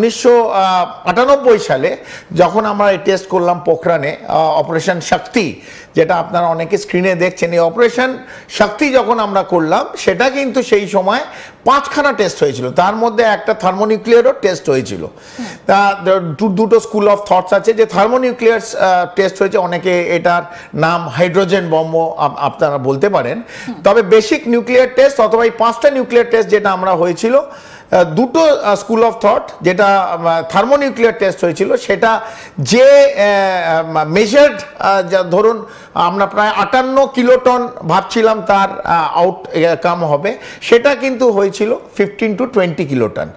1998 সালে যখন আমরা এই টেস্ট করলাম পোখরানে, অপারেশন শক্তি, যেটা আপনারা অনেকে স্ক্রিনে দেখছেন, এই অপারেশন শক্তি যখন আমরা করলাম সেটা কিন্তু সেই সময় 5খানা টেস্ট হয়েছিল, তার মধ্যে একটা থার্মোনিউক্লিয়ারও টেস্ট হয়েছিল। তা দুটো স্কুল অফ থটস আছে, যে থার্মোনিউক্লিয়ার টেস্ট হয়েছে, অনেকে এটার নাম হাইড্রোজেন বম্ব আপনারা বলতে পারেন, তবে বেসিক নিউক্লিয়ার টেস্ট অথবা এই 5টা নিউক্লিয়ার টেস্ট যেটা আমরা হয়েছিল, দুটো স্কুল অফ থট, যেটা থার্মোনিউক্লিয়ার টেস্ট হয়েছিল সেটা যে মেজার্ড, ধরুন আমরা প্রায় 58 কিলোটন ভাবছিলাম তার আউটকাম হবে, সেটা কিন্তু হয়েছিল 15 to 20 কিলোটন।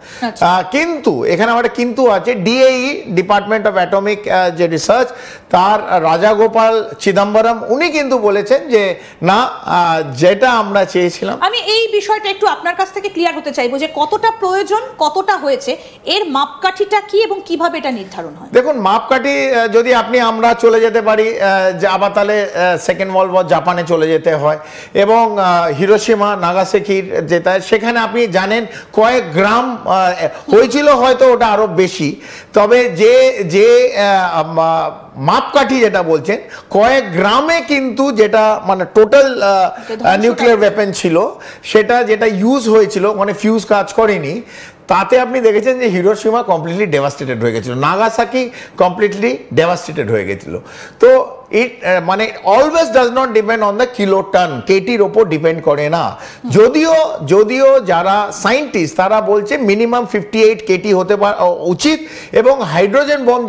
কিন্তু এখানে আমার কিন্তু আছে, ডিএই ডিপার্টমেন্ট অফ অ্যাটমিক যে রিসার্চ, তার রাজাগোপাল চিদম্বরম, উনি কিন্তু বলেছেন যে না, যেটা আমরা চেয়েছিলাম। আমি এই বিষয়টা একটু আপনার কাছ থেকে ক্লিয়ার হতে চাইবো যে কতটা প্রয়োজন, কতটা হয়েছে, এর মাপকাঠিটা কি এবং কিভাবে এটা নির্ধারণ হয়? দেখুন, মাপকাঠি যদি আমরা চলে যেতে পারি, আবার তাহলে সেকেন্ড ওয়ার্ল্ড ওয়ার জাপানে চলে যেতে হয়, এবং হিরোশিমা নাগাসাকির যেটা, সেখানে আপনি জানেন কয়েক গ্রাম হয়েছিল, হয়তো ওটা আরো বেশি, তবে যে মাপকাঠি যেটা বলছেন কয়েক গ্রামে কিন্তু যেটা মানে টোটাল নিউক্লিয়ার ওয়েপন ছিল, সেটা যেটা ইউজ হয়েছিল, মানে ফিউজ কাজ করেনি, তাতে আপনি দেখেছেন যে হিরোশিমা কমপ্লিটলি ডেভাস্টেটেড হয়ে গেছিল, নাগাসাকি কমপ্লিটলি ডেভাস্টেটেড হয়ে গেছিল। তো ইট মানে always does not depend on the kiloton, কেটির ওপর ডিপেন্ড করে না। যদিও যারা সায়েন্টিস্ট তারা বলছে মিনিমাম 58 কেটি হতে উচিত, এবং হাইড্রোজেন বোম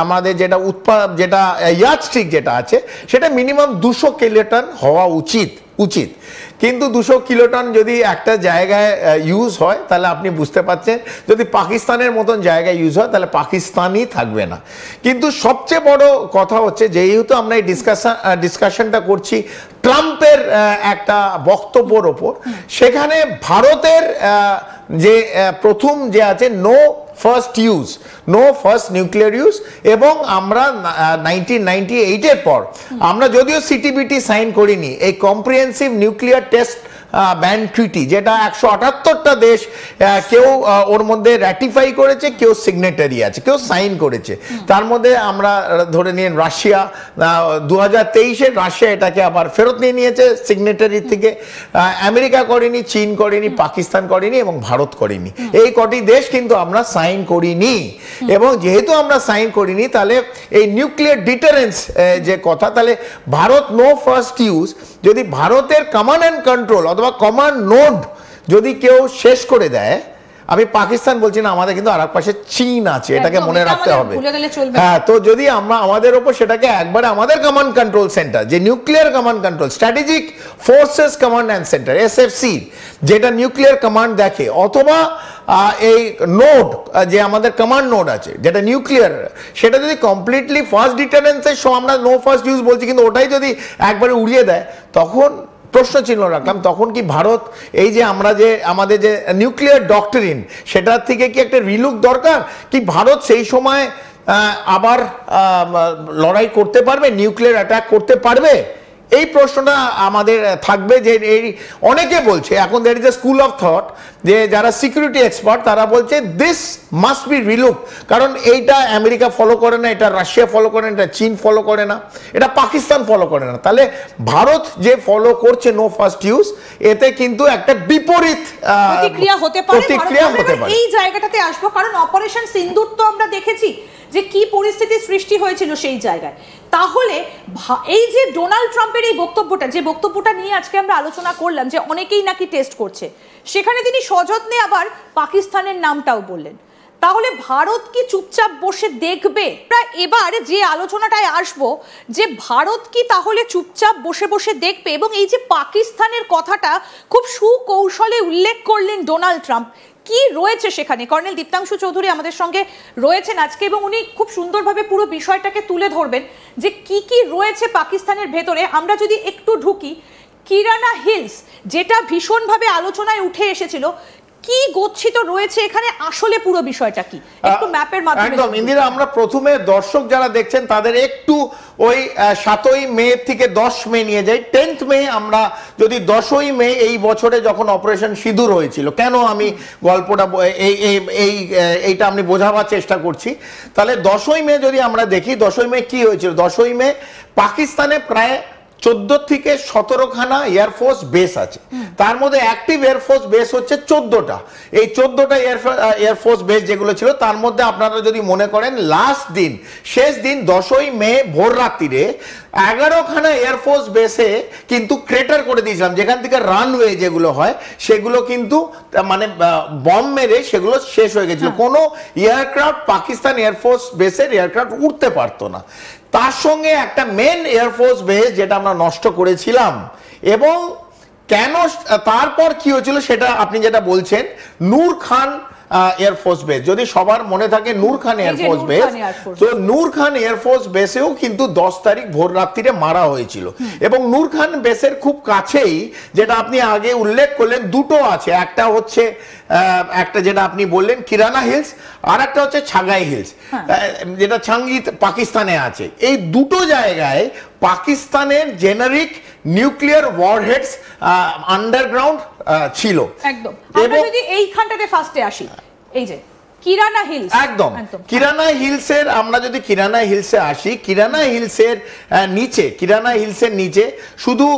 আমাদের যেটা ইয়ার্ডস্টিক যেটা আছে, সেটা মিনিমাম 200 কিলোটন হওয়া উচিত। কিন্তু 200 কিলোটন যদি একটা জায়গায় ইউজ হয়, তাহলে আপনি বুঝতে পারছেন, যদি পাকিস্তানের মতন জায়গায় ইউজ হয় তাহলে পাকিস্তানই থাকবে না। কিন্তু সবচেয়ে বড় কথা হচ্ছে, যেহেতু আমরা এই ডিসকাশনটা করছি ট্রাম্পের একটা বক্তব্যের ওপর, সেখানে ভারতের যে প্রথম যে আছে নো ফার্স্ট নিউক্লিয়ার ইউজ, এবং আমরা 1998 পর আমরা যদিও সিটিবিটি সাইন করিনি, এই comprehensive nuclear test ban treaty, যেটা 178টা দেশ কেউ ওর মধ্যে র্যাটিফাই করেছে, কেউ সিগনেটারি আছে, কেউ সাইন করেছে। তার মধ্যে আমরা ধরে নিন রাশিয়া, 2023-এ রাশিয়া এটাকে আবার ফেরত নিয়ে নিয়েছে সিগনেটারি থেকে, আমেরিকা করেনি, চীন করেনি, পাকিস্তান করেনি, এবং ভারত করেনি। এই কটি দেশ কিন্তু আমরা সাইন করিনি, এবং যেহেতু আমরা সাইন করিনি, তাহলে এই নিউক্লিয়ার ডিটারেন্স যে কথা, তাহলে ভারত নো ফার্স্ট ইউজ, যদি ভারতের কমান্ড অ্যান্ড কন্ট্রোল অথবা কমান্ড নোড যদি কেউ শেষ করে দেয়, আমি পাকিস্তান বলছি না, আমাদের কিন্তু আরেক পাশে চীন আছে, এটাকে মনে রাখতে হবে। হ্যাঁ, তো যদি আমরা আমাদের উপর সেটাকে একবারে আমাদের কমান্ড কন্ট্রোল সেন্টার, যে nuclear command control, strategic forces command and centre SFC, যেটা নিউক্লিয়ার কমান্ড দেখে, অথবা এই নোড যে আমাদের কমান্ড নোড আছে যেটা নিউক্লিয়ার, সেটা যদি কমপ্লিটলি ফার্স্ট ডিটারেন্সের আমরা নো ফার্স্ট ইউজ বলছি, কিন্তু ওটাই যদি একবারে উড়িয়ে দেয়, তখন প্রশ্ন চিহ্ন রাখলাম, তখন কি ভারত এই যে আমাদের যে নিউক্লিয়ার ডক্টরিন, সেটার থেকে কি একটা রিলুক দরকার, কি ভারত সেই সময় আবার লড়াই করতে পারবে, নিউক্লিয়ার অ্যাটাক করতে পারবে? এই প্রশ্নটা আমাদের থাকবে। যে এই অনেকে বলছে, এখন there is a school of thought, যে যারা সিকিউরিটি এক্সপার্ট তারা বলছে দিস মাস্ট বি রিলুক, কারণ এইটা আমেরিকা ফলো করে না, এটা রাশিয়া ফলো করে না, এটা চীন ফলো করে না, এটা পাকিস্তান ফলো করে না, তাহলে ভারত যে ফলো করছে নো ফার্স্ট ইউজ, এতে কিন্তু একটা বিপরীত প্রতিক্রিয়া হতে পারে। এই জায়গাটাতে আসবো, কারণ অপারেশন সিন্দুর তো আমরা দেখেছি যে কি পরিস্থিতি সৃষ্টি হয়েছিল সেই জায়গায়। তাহলে এই যে ডোনাল্ড ট্রাম্পের এই বক্তব্যটা, যে বক্তব্যটা নিয়ে আজকে আমরা আলোচনা করলাম, যে অনেকেই নাকি টেস্ট করছে, সেখানে তিনি সযত্নে আবার পাকিস্তানের নামটাও বললেন, তাহলে ভারত কি চুপচাপ বসে দেখবে? এবার যে আলোচনাটায় আসবো, যে ভারত কি তাহলে চুপচাপ বসে বসে দেখবে? এবং এই যে পাকিস্তানের কথাটা খুব সুকৌশলে উল্লেখ করলেন ডোনাল্ড ট্রাম্প, কি রয়েছে সেখানে? কর্নেল দীপ্তাংশু চৌধুরী আমাদের সঙ্গে রয়েছেন আজকে, এবং উনি খুব সুন্দরভাবে পুরো বিষয়টাকে তুলে ধরবেন যে কি কি রয়েছে পাকিস্তানের ভেতরে। আমরা যদি একটু ঢুকি, কিরানা হিলস, যেটা ভীষণভাবে আলোচনায় উঠে এসেছিল, কি গচ্ছিত রয়েছে এখানে, আসলে পুরো বিষয়টা কি একটু ম্যাপের মাধ্যমে। একদম ইন্দিরা, আমরা প্রথমে দর্শক যারা দেখছেন তাদের একটু ওই 7ই মে থেকে 10 মে নিয়ে যাই। 10th মে আমরা যদি 10ই মে এই বছরে যখন অপারেশন সিঁদুর হয়েছিল, কেন আমি গল্পটা এইটা আমি বোঝাবার চেষ্টা করছি, তাহলে 10ই মে যদি আমরা দেখি 10ই মে কি হয়েছিল। 10ই মে পাকিস্তানে প্রায় 14 থেকে 17খানা এয়ারফোর্স বেস আছে, তার মধ্যে অ্যাক্টিভ এয়ারফোর্স বেস হচ্ছে 14টা। এই 14টা এয়ারফোর্স বেস যেগুলো ছিল তার মধ্যে আপনারা যদি মনে করেন লাস্ট দিন, শেষ দিন 10ই মে ভোর রাত্রিরে 11খানা এয়ারফোর্স বেসে কিন্তু ক্রেটার করে দিয়েছিলাম, যেখান থেকে রানওয়ে যেগুলো হয় সেগুলো কিন্তু মানে বম মেরে সেগুলো শেষ হয়ে গেছিল। কোনো এয়ারক্রাফট পাকিস্তান এয়ারফোর্স বেসের এয়ারক্রাফট উঠতে পারতো না। তার সঙ্গে একটা মেন এয়ারফোর্স বেস যেটা আমরা নষ্ট করেছিলাম। এবং কেন, তারপর কি হয়েছিল সেটা আপনি যেটা বলছেন, নূর খান এয়ারফোর্স বেস, যদি সবার মনে থাকে নূর খান এয়ারফোর্স বেস, তো নূর খান এয়ারফোর্স বেসেও কিন্তু 10 তারিখ ভোর রাত্রিরে মারা হয়েছিল। এবং নূর খান বেসের খুব কাছেই, যেটা আপনি আগে উল্লেখ করলেন, দুটো আছে, একটা হচ্ছে একটা যেটা আপনি বললেন কিরানা হিলস, আর একটা হচ্ছে ছাগাই হিলস, যেটা ছাঙ্গি পাকিস্তানে আছে। এই দুটো জায়গায় পাকিস্তানের জেনারিক নিউক্লিয়ার ওয়ারহেডস আন্ডারগ্রাউন্ড ছিল। একদম। আমরা যদি এইখানটাতে ফার্স্টে আসি, এই যে কিরানা হিলস, একদম কিরানা হিলসের, আমরা যদি কিরানা হিলসে আসি, কিরানা হিলসের নিচে শুধু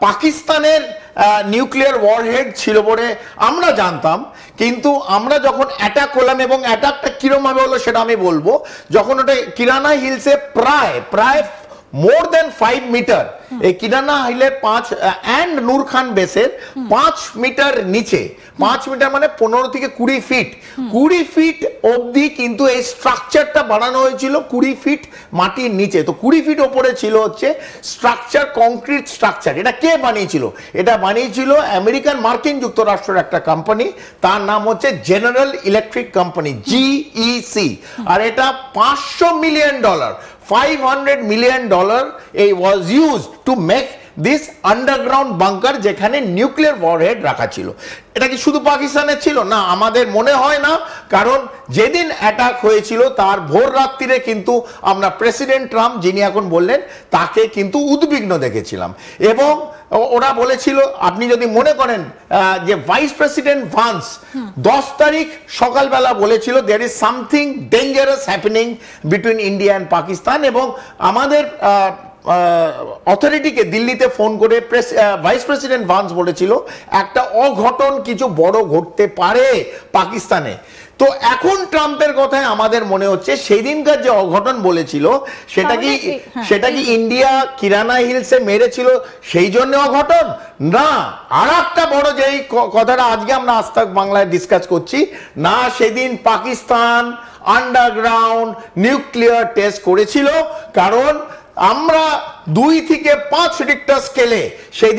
পাকিস্তানের নিউক্লিয়ার ওয়ারহেড ছিল বলে আমরা জানতাম, কিন্তু আমরা যখন অ্যাটাক করলাম, এবং অ্যাটাকটা কিরম ভাবে হলো সেটা আমি বলবো, যখন ওটা কিরানা হিলসে প্রায় মোর দেন 5 মিটার, এই কিরানা হিলের 5 অ্যান্ড নূর খান বেসের 5 মিটার নিচে, 5 মিটার মানে 15 থেকে 20 ফিট, 20 ফিট অবধি কিন্তু এই স্ট্রাকচারটা বানানো হয়েছিল 20 ফিট মাটির নিচে। তো 20 ফিট ওপরে ছিল হচ্ছে স্ট্রাকচার, কংক্রিট স্ট্রাকচার। এটা কে বানিয়েছিল? এটা বানিয়েছিল মার্কিন যুক্তরাষ্ট্রের একটা কোম্পানি, তার নাম হচ্ছে জেনারেল ইলেকট্রিক কোম্পানি, GEC। আর এটা $500 million, $500 million was used to make this underground bunker, যেখানে নিউক্লিয়ার ওয়ারহেড রাখা ছিল। এটা কি শুধু পাকিস্তানের ছিল? না, আমাদের মনে হয় না, কারণ যেদিন অ্যাটাক হয়েছিল তার ভোর রাত্রিরে কিন্তু আমরা প্রেসিডেন্ট ট্রাম্প, যিনি এখন বললেন, তাকে কিন্তু উদ্বিগ্ন দেখেছিলাম। এবং ওরা বলেছিল, আপনি যদি মনে করেন যে ভাইস প্রেসিডেন্ট ভান্স 10 তারিখ সকালবেলা বলেছিল there is something dangerous happening between India and Pakistan, এবং আমাদের অথরিটিকে দিল্লিতে ফোন করে ভাইস প্রেসিডেন্ট ভান্স বলেছিল একটা অঘটন কিছু বড় ঘটতে পারে পাকিস্তানে। তো এখন ট্রাম্পের কথায় আমাদের মনে হচ্ছে সেই দিনকার যে অঘটন বলেছিল সেটা কি ইন্ডিয়া কিরানা হিলসে মেরেছিল সেই জন্য অঘটন না, আর একটা বড় যেই কথাটা আজকে আমরা আজ তাক বাংলায় ডিসকাস করছি না, সেদিন পাকিস্তান আন্ডারগ্রাউন্ড নিউক্লিয়ার টেস্ট করেছিল, কারণ আমরা 2 থেকে 5 রিক্টার স্কেলে সেই